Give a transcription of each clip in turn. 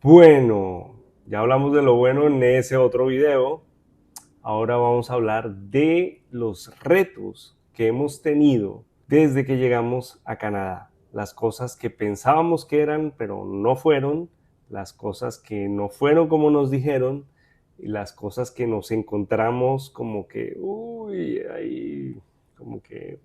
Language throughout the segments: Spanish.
Bueno, ya hablamos de lo bueno en ese otro video. Ahora vamos a hablar de los retos que hemos tenido desde que llegamos a Canadá. Las cosas que pensábamos que eran, pero no fueron. Las cosas que no fueron como nos dijeron. Y las cosas que nos encontramos como que, uy, ahí, como que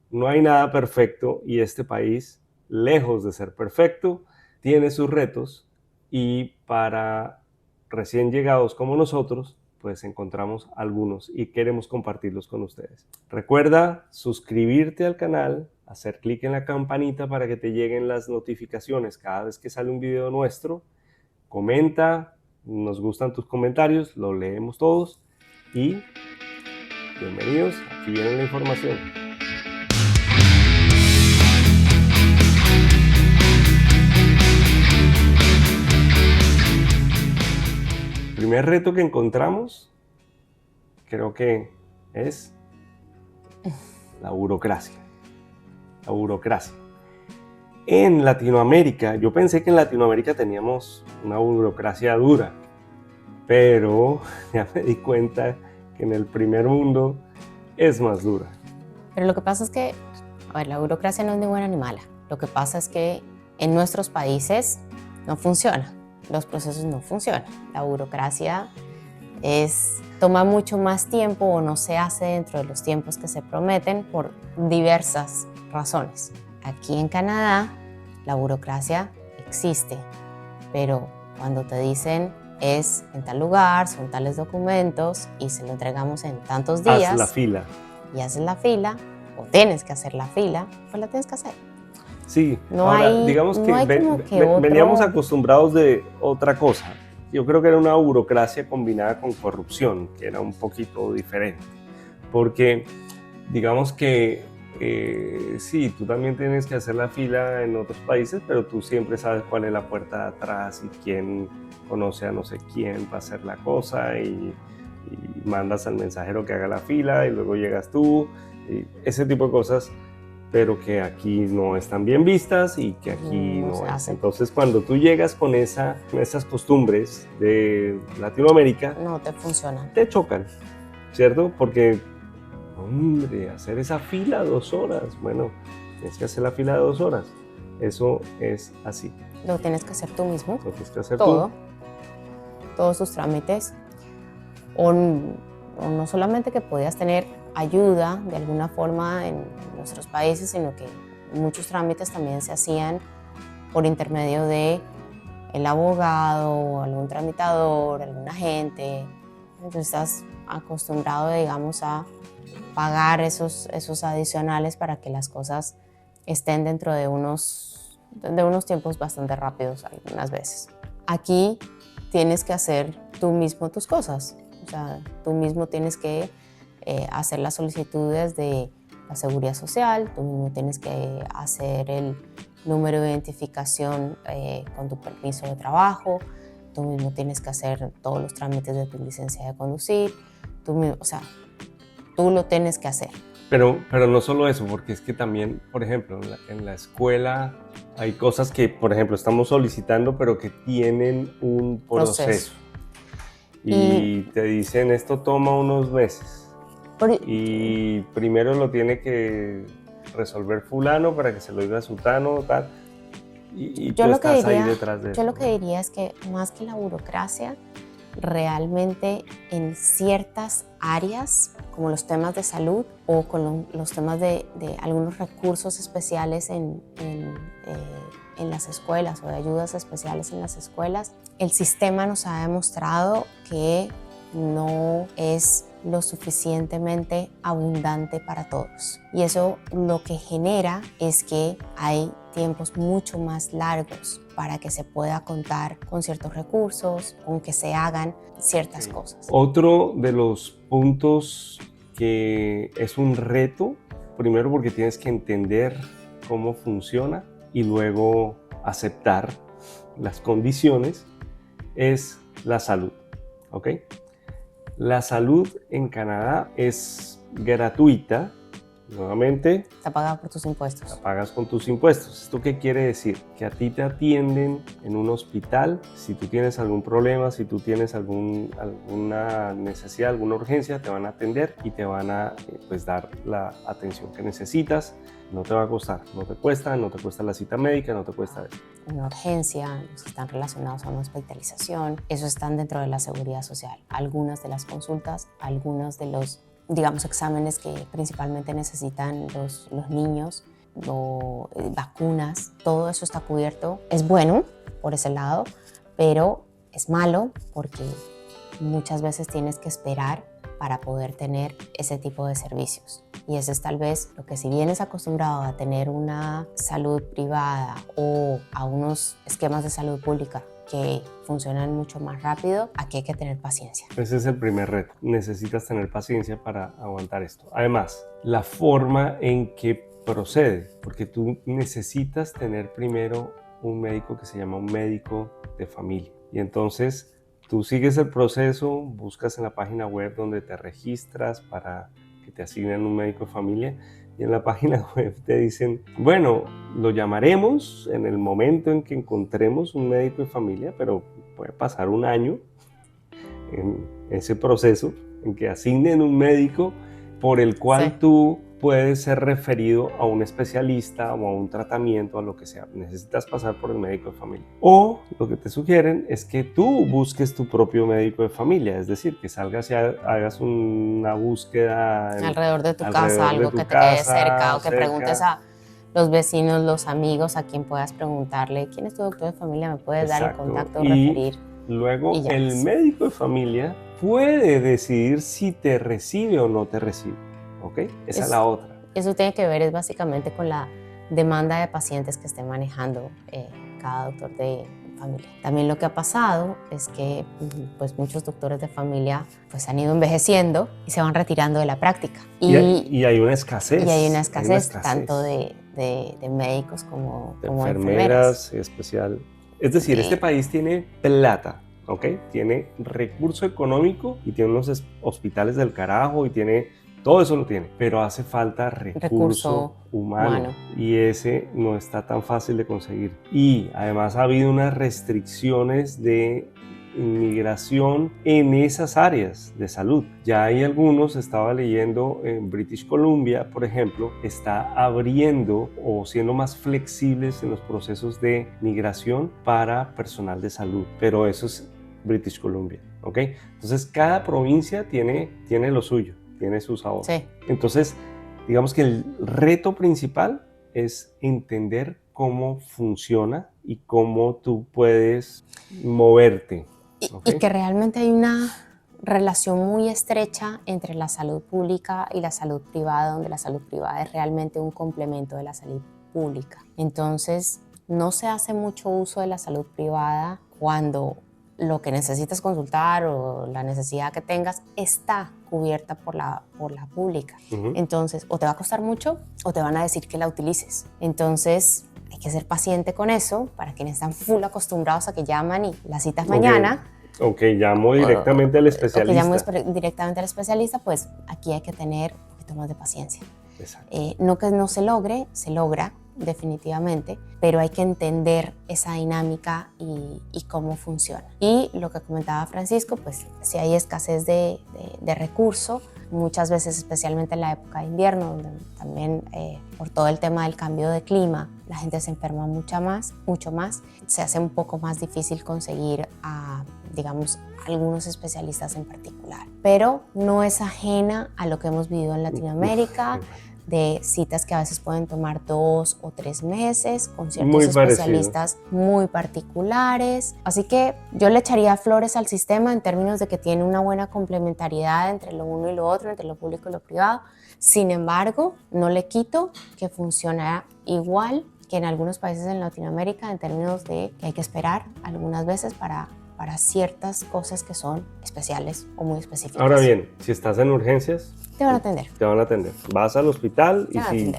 no hay nada perfecto. Y este país, lejos de ser perfecto, tiene sus retos. Y para recién llegados como nosotros, pues encontramos algunos y queremos compartirlos con ustedes. Recuerda suscribirte al canal, hacer clic en la campanita para que te lleguen las notificaciones cada vez que sale un video nuestro. Comenta, nos gustan tus comentarios, lo leemos todos y bienvenidos, aquí viene la información. El primer reto que encontramos creo que es la burocracia. La burocracia. En Latinoamérica, yo pensé que en Latinoamérica teníamos una burocracia dura, pero ya me di cuenta que en el primer mundo es más dura. Pero lo que pasa es que, a ver, la burocracia no es ni buena ni mala. Lo que pasa es que en nuestros países no funciona, los procesos no funcionan. La burocracia toma mucho más tiempo o no se hace dentro de los tiempos que se prometen por diversas razones. Aquí en Canadá la burocracia existe, pero cuando te dicen es en tal lugar, son tales documentos y se lo entregamos en tantos días. Haz la fila. Y haces la fila, o tienes que hacer la fila, pues la tienes que hacer. Sí, No ahora hay, digamos que no hay como que veníamos acostumbrados de otra cosa. Yo creo que era una burocracia combinada con corrupción, que era un poquito diferente. Porque digamos que sí, tú también tienes que hacer la fila en otros países, pero tú siempre sabes cuál es la puerta de atrás y quién conoce a no sé quién para hacer la cosa y mandas al mensajero que haga la fila y luego llegas tú, y ese tipo de cosas, pero que aquí no están bien vistas y que aquí no es. Entonces cuando tú llegas con esas costumbres de Latinoamérica, no te funcionan. Te chocan, ¿cierto? Porque, hombre, hacer esa fila 2 horas, bueno, tienes que hacer la fila de 2 horas. Eso es así. Lo tienes que hacer tú mismo. Lo tienes que hacer todo, tú. Todos tus trámites. O no solamente que podías tener ayuda de alguna forma en nuestros países, sino que muchos trámites también se hacían por intermedio de el abogado, algún tramitador, algún agente. Entonces estás acostumbrado, digamos, a pagar esos adicionales para que las cosas estén dentro de unos tiempos bastante rápidos algunas veces. Aquí tienes que hacer tú mismo tus cosas. O sea, tú mismo tienes que hacer las solicitudes de la seguridad social, tú mismo tienes que hacer el número de identificación con tu permiso de trabajo, tú mismo tienes que hacer todos los trámites de tu licencia de conducir, o sea, tú lo tienes que hacer. Pero no solo eso, porque es que también, por ejemplo, en la escuela hay cosas que, por ejemplo, estamos solicitando, pero que tienen un proceso. Y te dicen, esto toma unos meses. Y primero lo tiene que resolver fulano para que se lo diga a sutano, tal. Y tú estás ahí detrás de eso. Yo lo que diría es que más que la burocracia, realmente en ciertas áreas, como los temas de salud o con los temas de algunos recursos especiales en las escuelas o de ayudas especiales en las escuelas, el sistema nos ha demostrado que no es lo suficientemente abundante para todos. Y eso lo que genera es que hay tiempos mucho más largos para que se pueda contar con ciertos recursos, con que se hagan ciertas cosas. Otro de los puntos que es un reto, primero porque tienes que entender cómo funciona y luego aceptar las condiciones, es la salud, ¿ok? La salud en Canadá es gratuita nuevamente, Está pagado por tus impuestos. la pagas con tus impuestos. ¿Esto qué quiere decir? Que a ti te atienden en un hospital. Si tú tienes algún problema, si tú tienes alguna necesidad, alguna urgencia, te van a atender y te van a pues, dar la atención que necesitas. No te va a costar, no te cuesta la cita médica, no te cuesta eso. Una urgencia, los que están relacionados a una hospitalización, eso están dentro de la seguridad social. Algunas de las consultas, algunos de los, digamos, exámenes que principalmente necesitan los niños, o vacunas, todo eso está cubierto. Es bueno por ese lado, pero es malo porque muchas veces tienes que esperar para poder tener ese tipo de servicios. Y eso es tal vez lo que, si vienes acostumbrado a tener una salud privada o a unos esquemas de salud pública que funcionan mucho más rápido, aquí hay que tener paciencia. Ese es el primer reto. Necesitas tener paciencia para aguantar esto. Además, la forma en que procede, porque tú necesitas tener primero un médico que se llama un médico de familia. Y entonces tú sigues el proceso, buscas en la página web donde te registras para que te asignen un médico de familia, y en la página web te dicen, bueno, lo llamaremos en el momento en que encontremos un médico de familia, pero puede pasar un año en ese proceso en que asignen un médico por el cual Sí. tú puedes ser referido a un especialista o a un tratamiento, a lo que sea. Necesitas pasar por el médico de familia. O lo que te sugieren es que tú busques tu propio médico de familia, es decir, que salgas y hagas una búsqueda Alrededor de tu alrededor casa, de algo tu que te quede casa, cerca, o que cerca. preguntes a los vecinos, los amigos, a quien puedas preguntarle, ¿quién es tu doctor de familia? ¿Me puedes dar el Exacto. contacto, Y referir? luego Y ya el es. médico de familia puede decidir si te recibe o no te recibe, ¿ok? Esa es la otra. Eso tiene que ver es básicamente con la demanda de pacientes que esté manejando cada doctor de familia. También lo que ha pasado es que pues, muchos doctores de familia pues, han ido envejeciendo y se van retirando de la práctica. Y hay una escasez. Y hay una escasez tanto de médicos como de enfermeras. enfermeras especial. Es decir, este país tiene plata, ¿ok? Tiene recurso económico y tiene unos hospitales del carajo y tiene... Todo eso lo tiene, pero hace falta recurso humano y ese no está tan fácil de conseguir. Y además ha habido unas restricciones de inmigración en esas áreas de salud. Ya hay algunos, estaba leyendo en British Columbia, por ejemplo, está abriendo o siendo más flexibles en los procesos de migración para personal de salud, pero eso es British Columbia, ¿ok? Entonces cada provincia tiene lo suyo. Tiene su sabor. Sí. Entonces, digamos que el reto principal es entender cómo funciona y cómo tú puedes moverte. ¿Okay? Y que realmente hay una relación muy estrecha entre la salud pública y la salud privada, donde la salud privada es realmente un complemento de la salud pública. Entonces, no se hace mucho uso de la salud privada cuando lo que necesitas consultar o la necesidad que tengas está cubierta por la pública. Entonces, o te va a costar mucho o te van a decir que la utilices. Entonces, hay que ser paciente con eso para quienes están full acostumbrados a que llaman y la cita es mañana. Ok, llamo directamente al especialista. Llamo directamente al especialista, pues aquí hay que tener un poquito más de paciencia. Exacto. No que no se logre, se logra definitivamente, pero hay que entender esa dinámica y cómo funciona. Y lo que comentaba Francisco, pues si hay escasez de recurso, muchas veces, especialmente en la época de invierno, donde también por todo el tema del cambio de clima, la gente se enferma mucho más, se hace un poco más difícil conseguir a, digamos, algunos especialistas en particular. Pero no es ajena a lo que hemos vivido en Latinoamérica, de citas que a veces pueden tomar 2 o 3 meses con ciertos especialistas muy particulares. Así que yo le echaría flores al sistema en términos de que tiene una buena complementariedad entre lo uno y lo otro, entre lo público y lo privado. Sin embargo, no le quito que funciona igual que en algunos países en Latinoamérica en términos de que hay que esperar algunas veces para ciertas cosas que son especiales o muy específicas. Ahora bien, si estás en urgencias, te van a atender. Te van a atender. Vas al hospital y si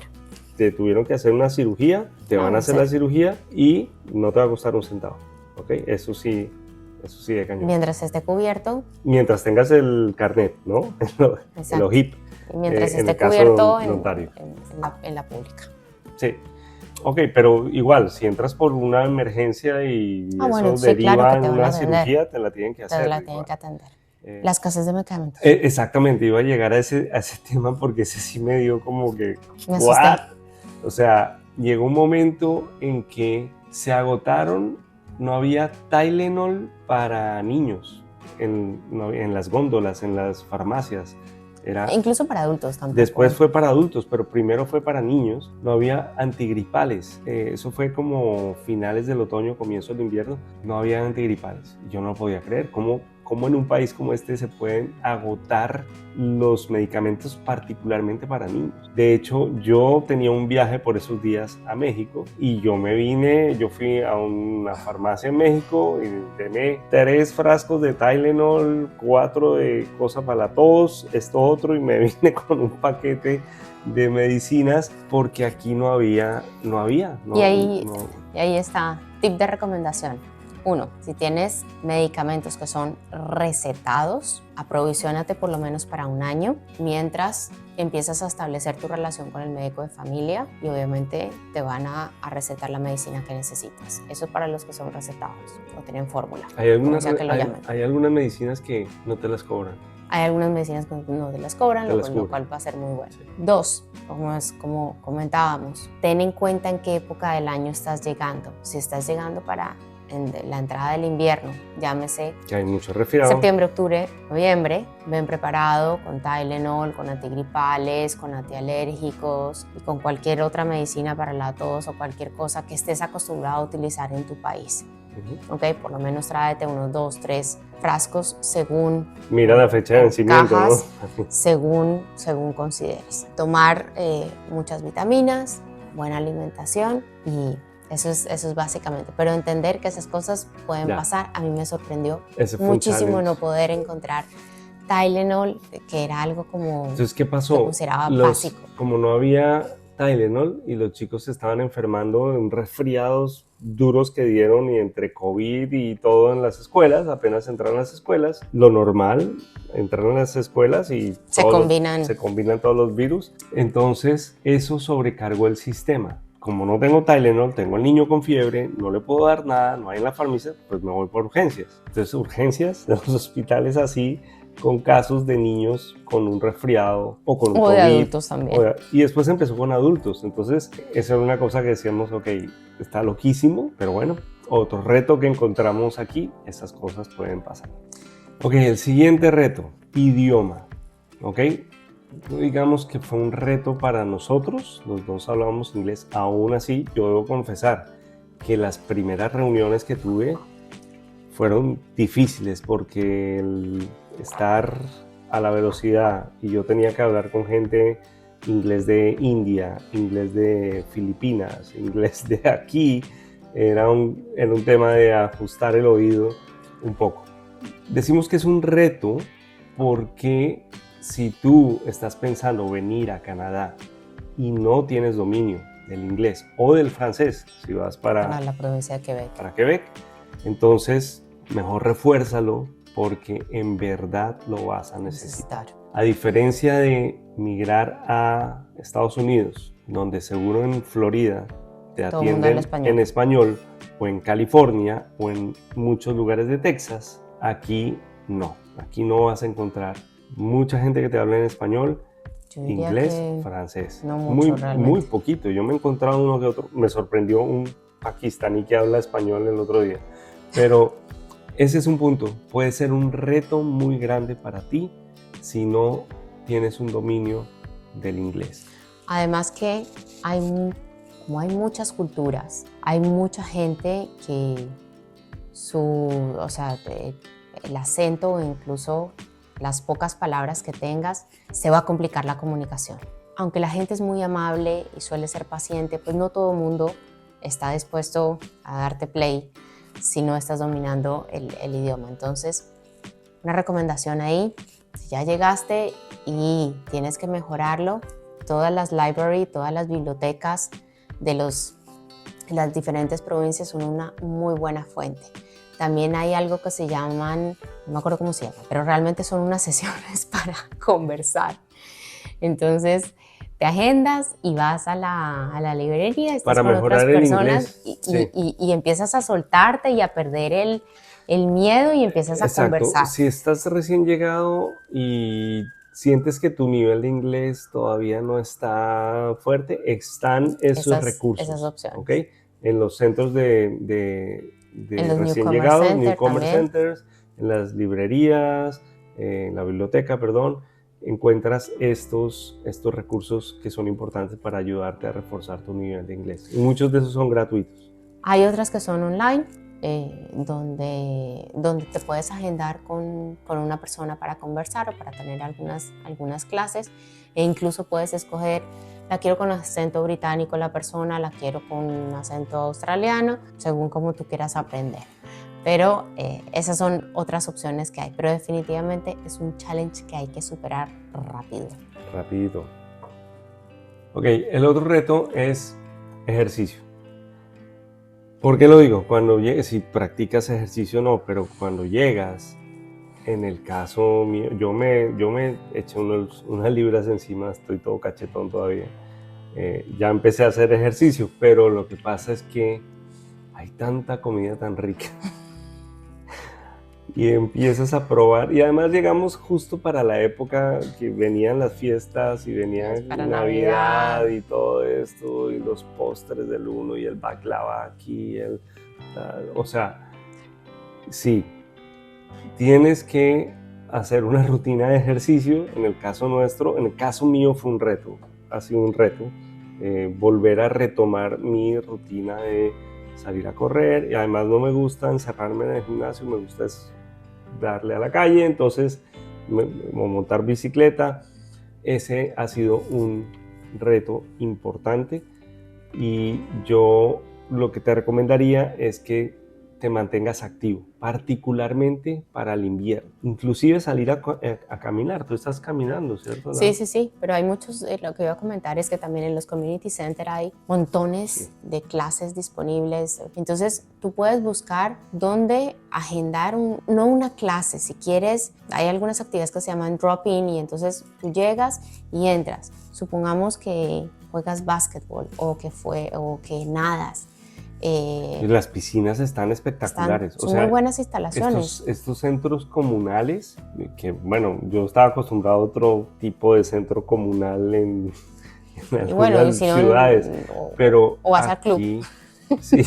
te tuvieron que hacer una cirugía, te van a hacer la cirugía y no te va a costar un centavo. ¿Ok? Eso sí de cañón. Mientras esté cubierto. Mientras tengas el carnet, ¿no? El OHIP. Mientras en esté el caso cubierto de notario. en la pública. Sí. Ok, pero igual, si entras por una emergencia y Bueno, eso sí, claro deriva que en te van a una atender, cirugía, te la tienen que te hacer la tienen igual. que atender. Eh, La escasez de medicamentos. Exactamente, iba a llegar a ese tema porque ese sí me dio como que, Me asusté. ¿what? O sea, llegó un momento en que se agotaron, no había Tylenol para niños en las góndolas, en las farmacias. Incluso para adultos tampoco. Después fue para adultos, pero primero fue para niños. No había antigripales. Eso fue como finales del otoño, comienzo del invierno. No había antigripales. Yo no lo podía creer. ¿Cómo en un país como este se pueden agotar los medicamentos particularmente para niños? De hecho, yo tenía un viaje por esos días a México y yo fui a una farmacia en México y tomé 3 frascos de Tylenol, 4 de cosas para la tos, esto otro, y me vine con un paquete de medicinas porque aquí no había. Y ahí está, tip de recomendación. 1. Si tienes medicamentos que son recetados, aprovisionate por lo menos para un año mientras empiezas a establecer tu relación con el médico de familia y obviamente te van a recetar la medicina que necesitas. Eso es para los que son recetados o tienen fórmula. Hay algunas medicinas que no te las cobran. Hay algunas medicinas que no te las cobran, lo cual va a ser muy bueno. Sí. 2, como comentábamos, ten en cuenta en qué época del año estás llegando. Si estás llegando para la entrada del invierno, llámese que hay mucho resfriado. Septiembre, octubre, noviembre, ven preparado con Tylenol, con antigripales, con antialérgicos y con cualquier otra medicina para la tos o cualquier cosa que estés acostumbrado a utilizar en tu país. Okay, por lo menos tráete unos 2, 3 frascos según mira la fecha de vencimiento, cajas, ¿no? según consideres. Tomar muchas vitaminas, buena alimentación y eso es básicamente. Pero entender que esas cosas pueden pasar. A mí me sorprendió muchísimo no poder encontrar Tylenol, que era algo como. Entonces, ¿qué pasó? Se consideraba básico. Como no había Tylenol y los chicos se estaban enfermando en resfriados duros que dieron y entre COVID y todo en las escuelas, apenas entraron a las escuelas, lo normal, entraron a las escuelas y se combinan todos los virus. Entonces, eso sobrecargó el sistema. Como no tengo Tylenol, tengo al niño con fiebre, no le puedo dar nada, no hay en la farmacia, pues me voy por urgencias. Entonces, urgencias de los hospitales así, con casos de niños con un resfriado o con un COVID. De adultos también. Y después empezó con adultos. Entonces, esa era una cosa que decíamos, ok, está loquísimo, pero bueno, otro reto que encontramos aquí, esas cosas pueden pasar. Ok, el siguiente reto, idioma. Ok, digamos que fue un reto para nosotros, los dos hablábamos inglés, aún así yo debo confesar que las primeras reuniones que tuve fueron difíciles porque el estar a la velocidad y yo tenía que hablar con gente inglés de India, inglés de Filipinas, inglés de aquí, era un tema de ajustar el oído un poco. Decimos que es un reto porque si tú estás pensando venir a Canadá y no tienes dominio del inglés o del francés, si vas para la provincia de Quebec. Para Quebec, entonces mejor refuérzalo porque en verdad lo vas a necesitar. A diferencia de migrar a Estados Unidos, donde seguro en Florida te atienden en español, o en California, o en muchos lugares de Texas, aquí no vas a encontrar mucha gente que te habla en español, inglés, francés. No mucho, muy poquito. Yo me he encontrado uno que otro. Me sorprendió un pakistaní que habla español el otro día. Pero ese es un punto. Puede ser un reto muy grande para ti si no tienes un dominio del inglés. Además que como hay muchas culturas, hay mucha gente que el acento o incluso las pocas palabras que tengas, se va a complicar la comunicación. Aunque la gente es muy amable y suele ser paciente, pues no todo el mundo está dispuesto a darte play si no estás dominando el idioma. Entonces, una recomendación ahí, si ya llegaste y tienes que mejorarlo, todas las libraries, todas las bibliotecas de las diferentes provincias son una muy buena fuente. También hay algo que se llaman, no me acuerdo cómo se llama, pero realmente son unas sesiones para conversar Entonces, te agendas y vas a la librería, estás Para con otras mejorar el personas inglés, sí. y empiezas a soltarte y a perder el miedo y empiezas a Exacto. conversar. Si estás recién llegado y sientes que tu nivel de inglés todavía no está fuerte, están esos recursos. Esas opciones. ¿Ok? En los centros de En los recién Newcomer llegados, Center Newcomer también. Centers, en las librerías, en la biblioteca, perdón, encuentras estos recursos que son importantes para ayudarte a reforzar tu nivel de inglés. Y muchos de esos son gratuitos. Hay otras que son online, donde te puedes agendar con una persona para conversar o para tener algunas clases, e incluso puedes escoger, la quiero con acento británico la persona, la quiero con acento australiano, según como tú quieras aprender. Pero esas son otras opciones que hay, pero definitivamente es un challenge que hay que superar rápido. Rapidito. Ok, el otro reto es ejercicio. ¿Por qué lo digo? Cuando llegues, si practicas ejercicio no, pero cuando llegas, en el caso mío, yo me eché unas libras encima, estoy todo cachetón todavía. Ya empecé a hacer ejercicio, pero lo que pasa es que hay tanta comida tan rica. Y empiezas a probar, y además llegamos justo para la época que venían las fiestas y venía Navidad y todo esto, y los postres del uno y el baklava aquí, o sea, sí, tienes que hacer una rutina de ejercicio. En el caso nuestro, en el caso mío fue un reto, ha sido un reto, volver a retomar mi rutina de salir a correr, y además no me gusta encerrarme en el gimnasio, me gusta darle a la calle, entonces montar bicicleta. Ese ha sido un reto importante, y yo lo que te recomendaría es que te mantengas activo, particularmente para el invierno. Inclusive salir a caminar. Tú estás caminando, ¿cierto? Sí, pero hay muchos, lo que iba a comentar es que también en los community center hay montones de clases disponibles. Entonces tú puedes buscar dónde agendar, no una clase, si quieres, hay algunas actividades que se llaman drop-in, y entonces tú llegas y entras. Supongamos que juegas básquetbol o que nadas. Las piscinas están espectaculares. Son muy buenas instalaciones. Estos centros comunales, que bueno, yo estaba acostumbrado a otro tipo de centro comunal en algunas ciudades, pero o vas al club. Sí,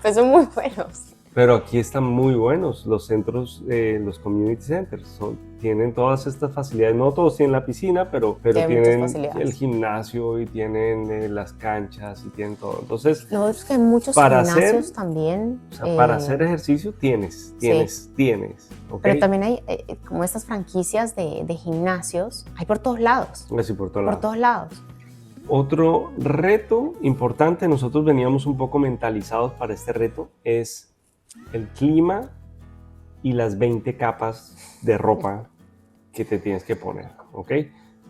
pues son muy buenos. Pero aquí están muy buenos los centros, los community centers. Tienen todas estas facilidades. No todos tienen la piscina, pero tienen el gimnasio y tienen las canchas y tienen todo. Entonces, lo otro es que hay muchos gimnasios también. O sea, para hacer ejercicio tienes. ¿Okay? Pero también hay como estas franquicias de gimnasios. Hay por todos lados. Sí, por todos lados. Otro reto importante, nosotros veníamos un poco mentalizados para este reto, es el clima y las 20 capas de ropa que te tienes que poner, ¿ok?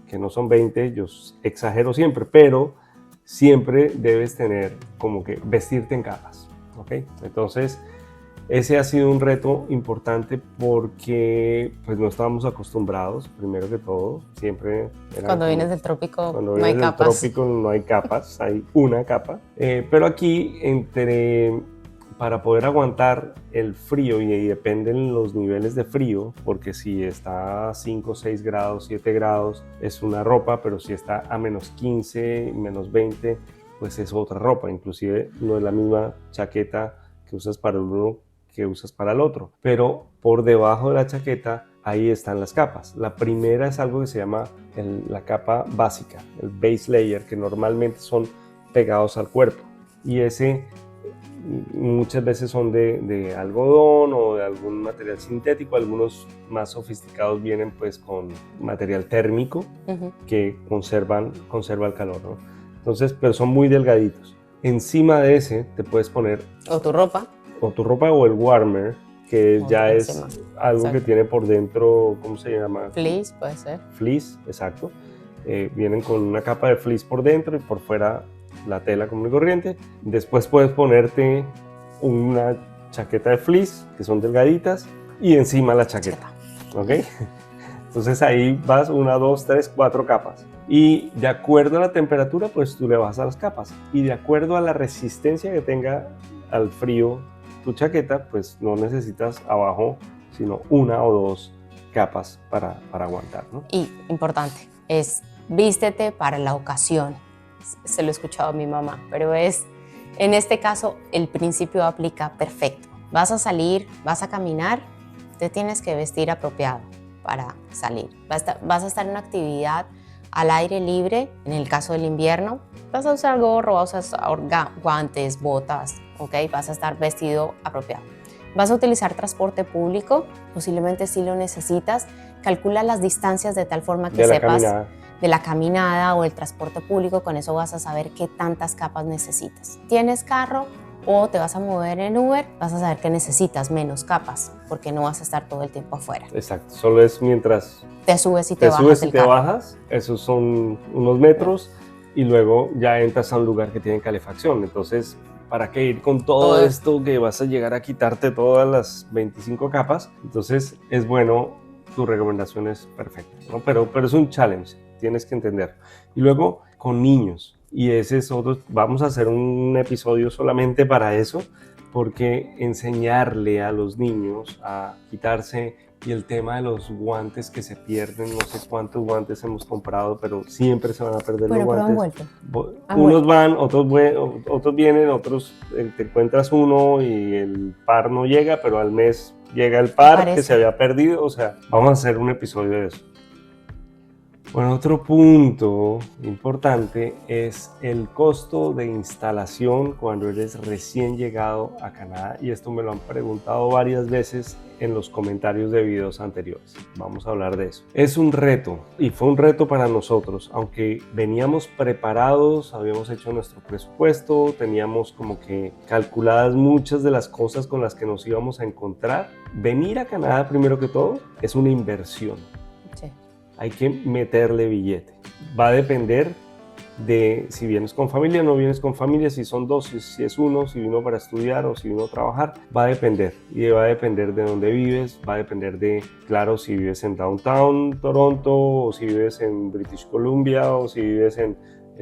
Que no son 20, yo exagero siempre, pero siempre debes tener como que vestirte en capas, ¿ok? Entonces, ese ha sido un reto importante porque pues no estábamos acostumbrados, primero que todo, siempre... Cuando vienes del trópico no hay capas. Trópico no hay capas, hay una capa. Pero aquí para poder aguantar el frío, y dependen los niveles de frío, porque si está a 5, 6 grados, 7 grados es una ropa, pero si está a menos 15, menos 20, pues es otra ropa. Inclusive no es la misma chaqueta que usas para el uno que usas para el otro, pero por debajo de la chaqueta ahí están las capas. La primera es algo que se llama la capa básica, el base layer, que normalmente son pegados al cuerpo, y ese muchas veces son de algodón o de algún material sintético. Algunos más sofisticados vienen pues con material térmico que conserva el calor, ¿no? Entonces, pero son muy delgaditos. Encima de ese te puedes poner o tu ropa o el warmer, que ya es algo que tiene por dentro, ¿cómo se llama? Fleece, puede ser. Fleece, exacto. Vienen con una capa de fleece por dentro y por fuera la tela común y corriente. Después puedes ponerte una chaqueta de fleece, que son delgaditas, y encima la chaqueta, ¿ok? Entonces ahí vas 1, 2, 3, 4 capas. Y de acuerdo a la temperatura, pues tú le vas a las capas. Y de acuerdo a la resistencia que tenga al frío tu chaqueta, pues no necesitas abajo sino 1 o 2 capas para aguantar, ¿no? Y importante, es vístete para la ocasión. Se lo he escuchado a mi mamá, pero en este caso el principio aplica perfecto. Vas a salir, vas a caminar, te tienes que vestir apropiado para salir. Vas a estar en una actividad al aire libre, en el caso del invierno, vas a usar gorro, vas a usar guantes, botas, ¿ok? Vas a estar vestido apropiado. Vas a utilizar transporte público, posiblemente si lo necesitas. Calcula las distancias de tal forma que sepas de la caminada o el transporte público, con eso vas a saber qué tantas capas necesitas. ¿Tienes carro o te vas a mover en Uber? Vas a saber que necesitas menos capas porque no vas a estar todo el tiempo afuera. Exacto, solo es mientras te subes y te bajas, esos son unos metros y luego ya entras a un lugar que tiene calefacción. Entonces, ¿para qué ir con todo esto que vas a llegar a quitarte todas las 25 capas? Entonces es bueno, tu recomendación es perfecta, ¿no? Pero es un challenge, tienes que entenderlo. Y luego con niños, y ese es otro, vamos a hacer un episodio solamente para eso, porque enseñarle a los niños a quitarse, y el tema de los guantes que se pierden, no sé cuántos guantes hemos comprado, pero siempre se van a perder los guantes. Unos van, otros vienen, otros te encuentras uno y el par no llega, pero al mes llega el par que se había perdido. O sea, vamos a hacer un episodio de eso. Bueno, otro punto importante es el costo de instalación cuando eres recién llegado a Canadá, y esto me lo han preguntado varias veces en los comentarios de videos anteriores. Vamos a hablar de eso. Es un reto, y fue un reto para nosotros, aunque veníamos preparados, habíamos hecho nuestro presupuesto, teníamos como que calculadas muchas de las cosas con las que nos íbamos a encontrar. Venir a Canadá, primero que todo, es una inversión. Sí. Hay que meterle billete. Va a depender de si vienes con familia o no vienes con familia, si son dos, si es uno, si vino para estudiar o si vino a trabajar. Va a depender. Y va a depender de dónde vives, va a depender de, claro, si vives en Downtown Toronto, o si vives en British Columbia, o si vives en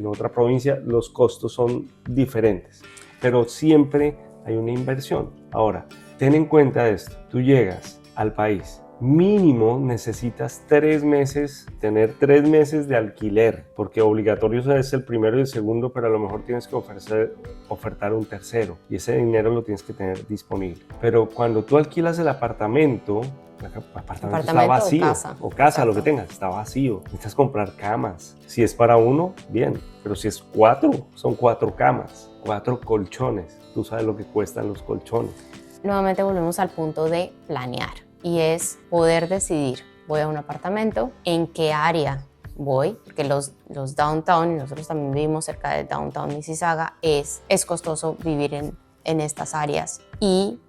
otra provincia. Los costos son diferentes, pero siempre hay una inversión. Ahora, ten en cuenta esto. Tú llegas al país, mínimo necesitas 3 meses, tener 3 meses de alquiler, porque obligatorio es el primero y el segundo, pero a lo mejor tienes que ofertar un tercero, y ese dinero lo tienes que tener disponible. Pero cuando tú alquilas el apartamento está vacío, o casa, lo que tengas, está vacío. Necesitas comprar camas. Si es para uno, bien, pero si es 4, son 4 camas, 4 colchones. Tú sabes lo que cuestan los colchones. Nuevamente volvemos al punto de planear. Y es poder decidir, voy a un apartamento, en qué área voy, porque los downtown, y nosotros también vivimos cerca de downtown Mississauga, es costoso vivir en estas áreas, y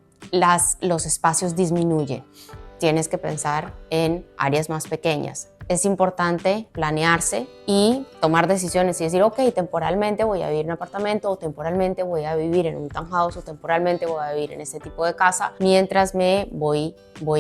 los espacios disminuyen. Tienes que pensar en áreas más pequeñas. Es importante planearse y tomar decisiones y decir, ok, temporalmente voy a vivir en un apartamento, o temporalmente voy a vivir en un townhouse, o temporalmente voy a vivir en este tipo de casa, mientras me voy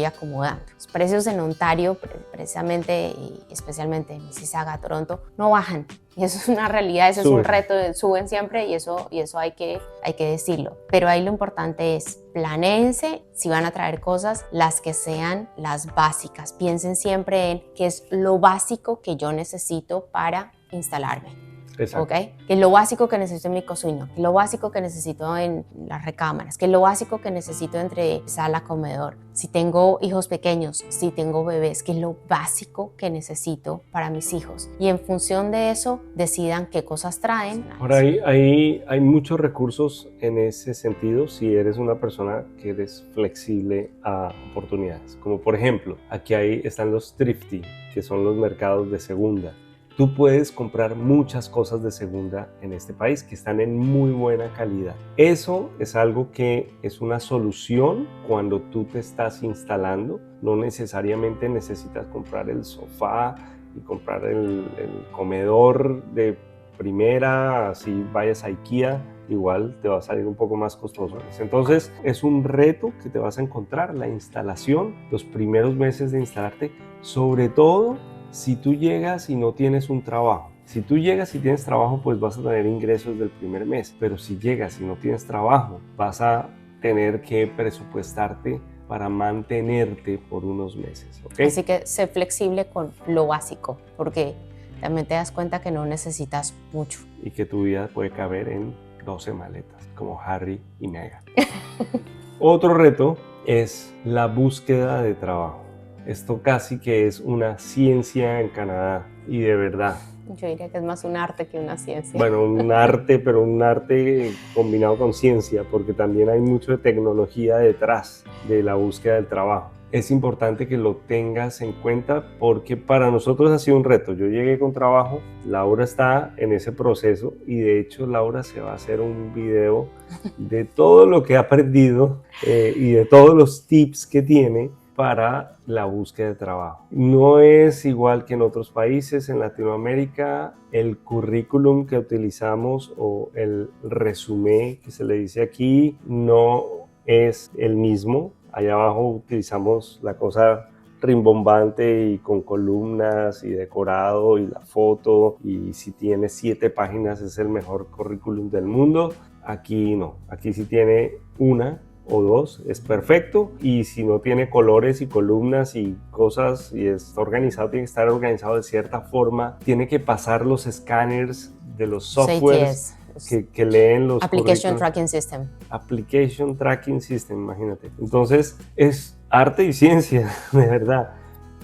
acomodando. Los precios en Ontario, precisamente y especialmente en Mississauga, Toronto, no bajan. Y eso es una realidad, eso es un reto, suben siempre, y eso hay que decirlo. Pero ahí lo importante es, planéense si van a traer cosas, las que sean las básicas. Piensen siempre en qué es lo básico que yo necesito para instalarme. ¿Okay? Que es lo básico que necesito en mi cocina, que es lo básico que necesito en las recámaras, que es lo básico que necesito entre sala y comedor. Si tengo hijos pequeños, si tengo bebés, que es lo básico que necesito para mis hijos. Y en función de eso, decidan qué cosas traen. Ahora, hay muchos recursos en ese sentido si eres una persona que eres flexible a oportunidades. Como por ejemplo, aquí están los thrifty, que son los mercados de segunda. Tú puedes comprar muchas cosas de segunda en este país que están en muy buena calidad. Eso es algo que es una solución cuando tú te estás instalando. No necesariamente necesitas comprar el sofá y comprar el comedor de primera, si vayas a IKEA, igual te va a salir un poco más costoso. Entonces es un reto que te vas a encontrar, la instalación, los primeros meses de instalarte, sobre todo si tú llegas y no tienes un trabajo. Si tú llegas y tienes trabajo, pues vas a tener ingresos del primer mes, pero si llegas y no tienes trabajo, vas a tener que presupuestarte para mantenerte por unos meses, ¿ok? Así que sé flexible con lo básico, porque también te das cuenta que no necesitas mucho. Y que tu vida puede caber en 12 maletas, como Harry y Meghan. Otro reto es la búsqueda de trabajo. Esto casi que es una ciencia en Canadá, y de verdad. Yo diría que es más un arte que una ciencia. Bueno, un arte, pero un arte combinado con ciencia, porque también hay mucho de tecnología detrás de la búsqueda del trabajo. Es importante que lo tengas en cuenta porque para nosotros ha sido un reto. Yo llegué con trabajo, Laura está en ese proceso y de hecho Laura se va a hacer un video de todo lo que ha aprendido y de todos los tips que tiene para la búsqueda de trabajo. No es igual que en otros países. En Latinoamérica el currículum que utilizamos o el resumen que se le dice aquí no es el mismo. Allá abajo utilizamos la cosa rimbombante y con columnas y decorado y la foto, y si tiene 7 páginas es el mejor currículum del mundo. Aquí no, aquí si tiene 1 o 2 es perfecto, y si no tiene colores y columnas y cosas y está organizado, tiene que estar organizado de cierta forma, tiene que pasar los escáneres de los softwares que leen los Application Tracking System. Application Tracking System, imagínate. Entonces es arte y ciencia, de verdad.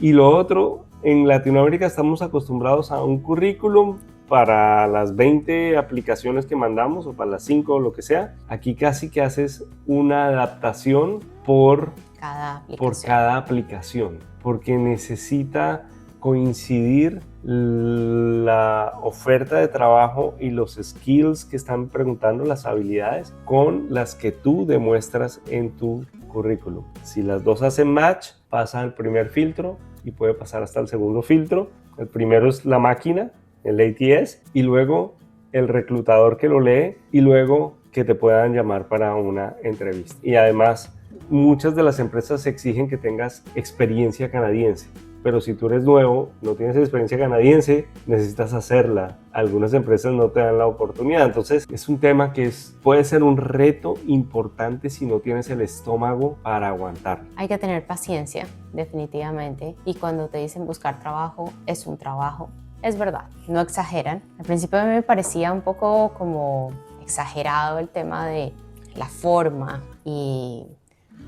Y lo otro, en Latinoamérica estamos acostumbrados a un currículum para las 20 aplicaciones que mandamos o para las 5 o lo que sea. Aquí casi que haces una adaptación por cada aplicación, porque necesita coincidir la oferta de trabajo y los skills que están preguntando, las habilidades, con las que tú demuestras en tu currículum. Si las dos hacen match, pasa al primer filtro y puede pasar hasta el segundo filtro. El primero es la máquina, el ATS, y luego el reclutador que lo lee, y luego que te puedan llamar para una entrevista. Y además, muchas de las empresas exigen que tengas experiencia canadiense. Pero si tú eres nuevo, no tienes experiencia canadiense, necesitas hacerla. Algunas empresas no te dan la oportunidad. Entonces es un tema que puede ser un reto importante si no tienes el estómago para aguantar. Hay que tener paciencia, definitivamente. Y cuando te dicen buscar trabajo, es un trabajo. Es verdad, no exageran. Al principio a mí me parecía un poco como exagerado el tema de la forma y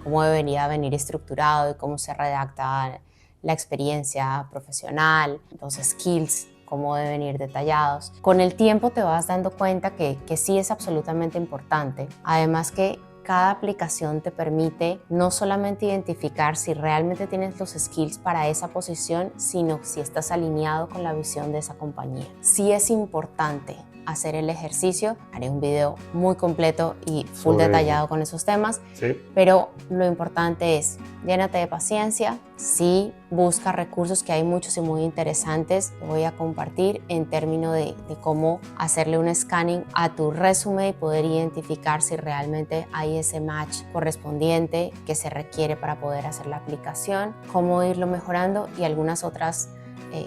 cómo debería venir estructurado y cómo se redacta la experiencia profesional, los skills, cómo deben ir detallados. Con el tiempo te vas dando cuenta que sí es absolutamente importante. Además que cada aplicación te permite no solamente identificar si realmente tienes los skills para esa posición, sino si estás alineado con la visión de esa compañía. Sí es importante hacer el ejercicio. Haré un video muy completo y full detallado con esos temas, sí. Pero lo importante es, llénate de paciencia, sí, busca recursos que hay muchos y muy interesantes. Te voy a compartir en términos de cómo hacerle un scanning a tu resumen y poder identificar si realmente hay ese match correspondiente que se requiere para poder hacer la aplicación, cómo irlo mejorando y algunas otras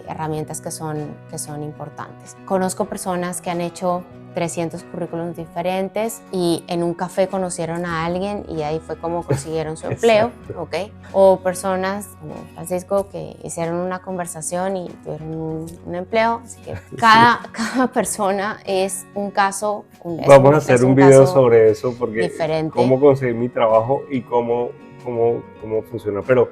herramientas que son importantes. Conozco personas que han hecho 300 currículums diferentes y en un café conocieron a alguien y ahí fue como consiguieron su empleo, ¿ok? O personas como Francisco que hicieron una conversación y tuvieron un empleo, así que cada persona es un caso. Vamos a hacer un video sobre eso porque diferente. Cómo conseguir mi trabajo y cómo funciona, pero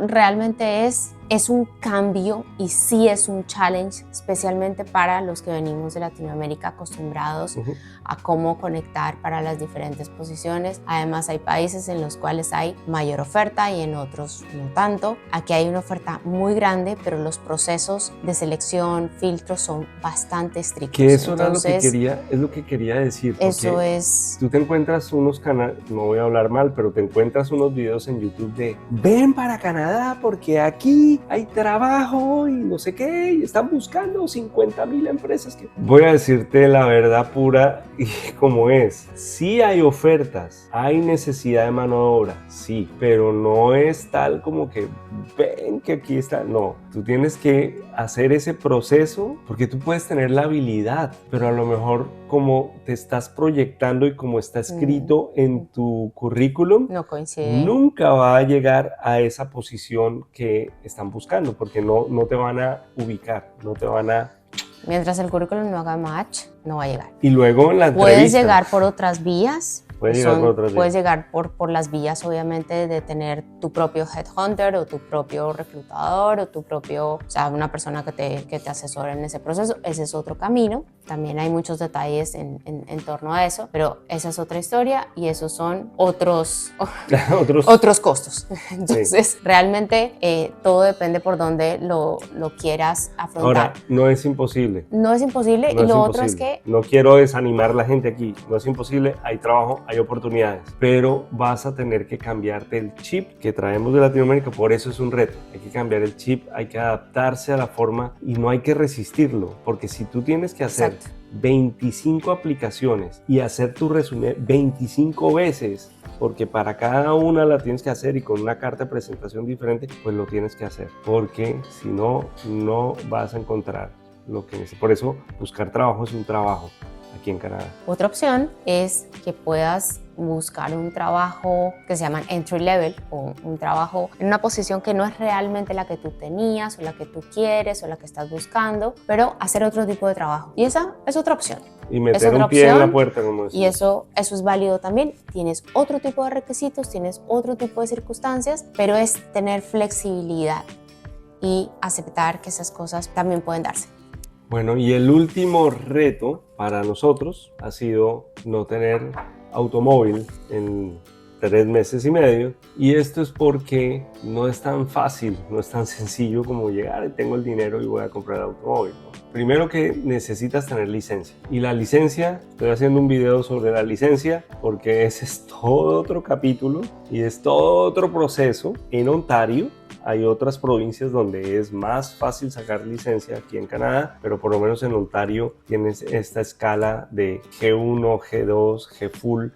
realmente es un cambio y sí es un challenge, especialmente para los que venimos de Latinoamérica acostumbrados a cómo conectar para las diferentes posiciones. Además hay países en los cuales hay mayor oferta y en otros no tanto. Aquí hay una oferta muy grande, pero los procesos de selección, filtros son bastante estrictos. Que eso es lo que quería decir. Eso es. Tú te encuentras unos canales, no voy a hablar mal, pero te encuentras unos videos en YouTube de ven para Canadá porque aquí sí, hay trabajo y no sé qué, y están buscando 50,000 empresas que... Voy a decirte la verdad pura y como es. Sí hay ofertas, hay necesidad de mano de obra, sí, pero no es tal como que ven que aquí está. No, tú tienes que hacer ese proceso porque tú puedes tener la habilidad, pero a lo mejor como te estás proyectando y como está escrito en tu currículum, no coincide. Nunca va a llegar a esa posición que están buscando porque no te van a ubicar, no te van a... Mientras el currículum no haga match, no va a llegar. Y luego en la entrevista... Puedes llegar por otras vías. Puedes llegar por las vías, obviamente, de tener tu propio headhunter o tu propio reclutador o tu propio, o sea, una persona que te asesore en ese proceso. Ese es otro camino. También hay muchos detalles en torno a eso, pero esa es otra historia y esos son otros costos. Entonces, sí, realmente todo depende por dónde lo quieras afrontar. Ahora, no es imposible. No es imposible. No y es lo imposible. Otro es que... No quiero desanimar a la gente aquí. No es imposible. Hay trabajo, hay oportunidades, pero vas a tener que cambiarte el chip que traemos de Latinoamérica, por eso es un reto. Hay que cambiar el chip, hay que adaptarse a la forma y no hay que resistirlo, porque si tú tienes que hacer 25 aplicaciones y hacer tu resumen 25 veces, porque para cada una la tienes que hacer y con una carta de presentación diferente, pues lo tienes que hacer, porque si no, no vas a encontrar lo que necesitas. Por eso buscar trabajo es un trabajo aquí en Canadá. Otra opción es que puedas buscar un trabajo que se llama entry level o un trabajo en una posición que no es realmente la que tú tenías o la que tú quieres o la que estás buscando, pero hacer otro tipo de trabajo. Y esa es otra opción. Y meter un pie en la puerta, como decía. Y eso es válido también. Tienes otro tipo de requisitos, tienes otro tipo de circunstancias, pero es tener flexibilidad y aceptar que esas cosas también pueden darse. Bueno, y el último reto para nosotros ha sido no tener automóvil en 3 meses y medio, y esto es porque no es tan fácil, no es tan sencillo como llegar y tengo el dinero y voy a comprar el automóvil, ¿no? Primero que necesitas tener licencia, y la licencia, estoy haciendo un video sobre la licencia porque ese es todo otro capítulo y es todo otro proceso. En Ontario hay otras provincias donde es más fácil sacar licencia aquí en Canadá, pero por lo menos en Ontario tienes esta escala de G1, G2, G Full,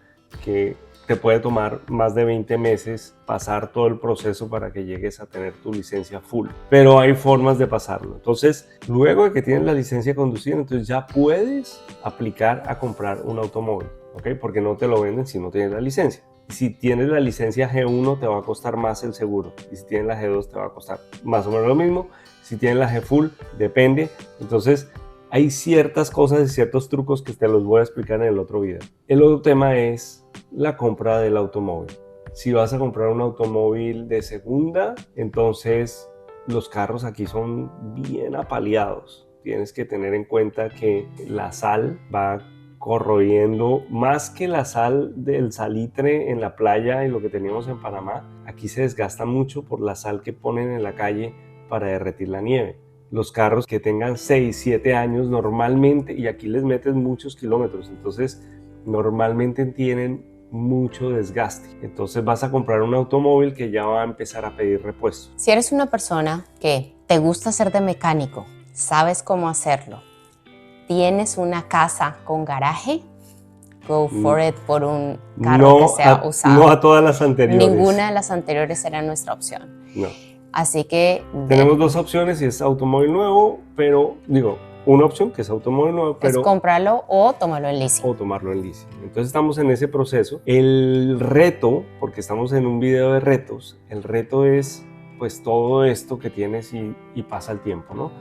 que te puede tomar más de 20 meses pasar todo el proceso para que llegues a tener tu licencia full. Pero hay formas de pasarlo. Entonces, luego de que tienes la licencia de conducir, entonces ya puedes aplicar a comprar un automóvil, ¿ok? Porque no te lo venden si no tienes la licencia. Si tienes la licencia G1 te va a costar más el seguro, y si tienes la G2 te va a costar más o menos lo mismo. Si tienes la G Full, depende. Entonces hay ciertas cosas y ciertos trucos que te los voy a explicar en el otro video. El otro tema es la compra del automóvil. Si vas a comprar un automóvil de segunda, entonces los carros aquí son bien apaleados. Tienes que tener en cuenta que la sal va corroyendo más que la sal del salitre en la playa y lo que teníamos en Panamá. Aquí se desgasta mucho por la sal que ponen en la calle para derretir la nieve. Los carros que tengan 6, 7 años normalmente, y aquí les metes muchos kilómetros, entonces normalmente tienen mucho desgaste. Entonces vas a comprar un automóvil que ya va a empezar a pedir repuestos. Si eres una persona que te gusta ser de mecánico, sabes cómo hacerlo, tienes una casa con garaje, go for it por un carro que sea usado. No a todas las anteriores. Ninguna de las anteriores era nuestra opción. No. Así que... Tenemos dos opciones y es automóvil nuevo, pero una opción que es automóvil nuevo, pero... Es comprarlo o tomarlo en leasing. O tomarlo en leasing. Entonces estamos en ese proceso. El reto, porque estamos en un video de retos, el reto es pues todo esto que tienes y pasa el tiempo, ¿no?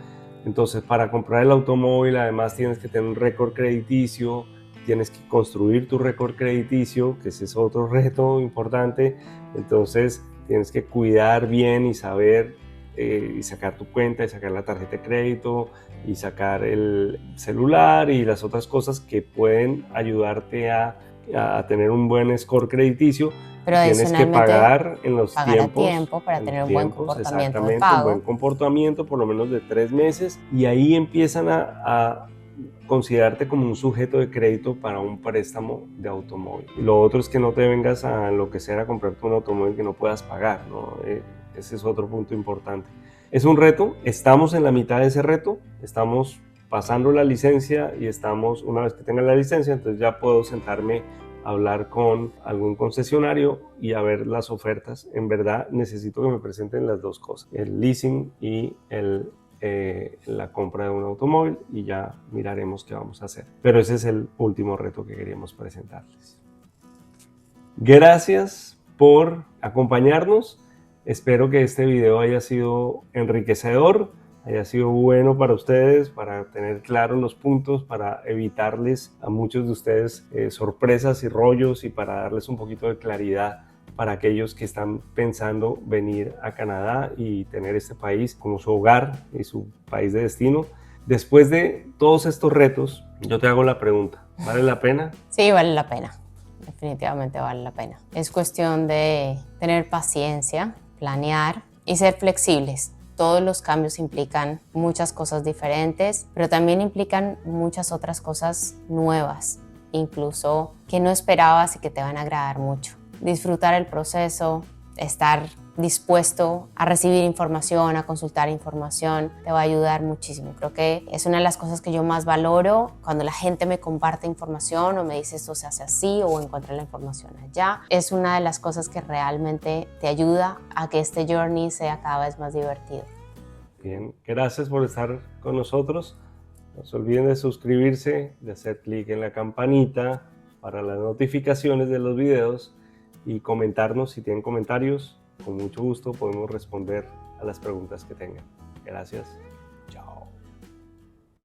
Entonces para comprar el automóvil además tienes que tener un récord crediticio, tienes que construir tu récord crediticio, que ese es otro reto importante. Entonces tienes que cuidar bien y saber y sacar tu cuenta y sacar la tarjeta de crédito y sacar el celular y las otras cosas que pueden ayudarte a tener un buen score crediticio. Pero tienes que pagar en los tiempos. A tiempo para tener un buen comportamiento de pago. pago. Un buen comportamiento, por lo menos de 3 meses, y ahí empiezan a considerarte como un sujeto de crédito para un préstamo de automóvil. Y lo otro es que no te vengas a enloquecer a comprarte un automóvil que no puedas pagar, ¿no? Ese es otro punto importante. Es un reto, estamos en la mitad de ese reto, estamos pasando la licencia y estamos, una vez que tenga la licencia, entonces ya puedo sentarme a hablar con algún concesionario y a ver las ofertas. En verdad necesito que me presenten las dos cosas, el leasing y la compra de un automóvil, y ya miraremos qué vamos a hacer. Pero ese es el último reto que queríamos presentarles. Gracias por acompañarnos. Espero que este video haya sido enriquecedor, haya sido bueno para ustedes, para tener claros los puntos, para evitarles a muchos de ustedes sorpresas y rollos, y para darles un poquito de claridad para aquellos que están pensando venir a Canadá y tener este país como su hogar y su país de destino. Después de todos estos retos, yo te hago la pregunta, ¿vale la pena? Sí, vale la pena. Definitivamente vale la pena. Es cuestión de tener paciencia, planear y ser flexibles. Todos los cambios implican muchas cosas diferentes, pero también implican muchas otras cosas nuevas, incluso que no esperabas y que te van a agradar mucho. Disfrutar el proceso, estar dispuesto a recibir información, a consultar información, te va a ayudar muchísimo. Creo que es una de las cosas que yo más valoro cuando la gente me comparte información o me dice esto se hace así o encontré la información allá. Es una de las cosas que realmente te ayuda a que este journey sea cada vez más divertido. Bien, gracias por estar con nosotros. No se olviden de suscribirse, de hacer clic en la campanita para las notificaciones de los videos y comentarnos si tienen comentarios. Con mucho gusto podemos responder a las preguntas que tengan. Gracias.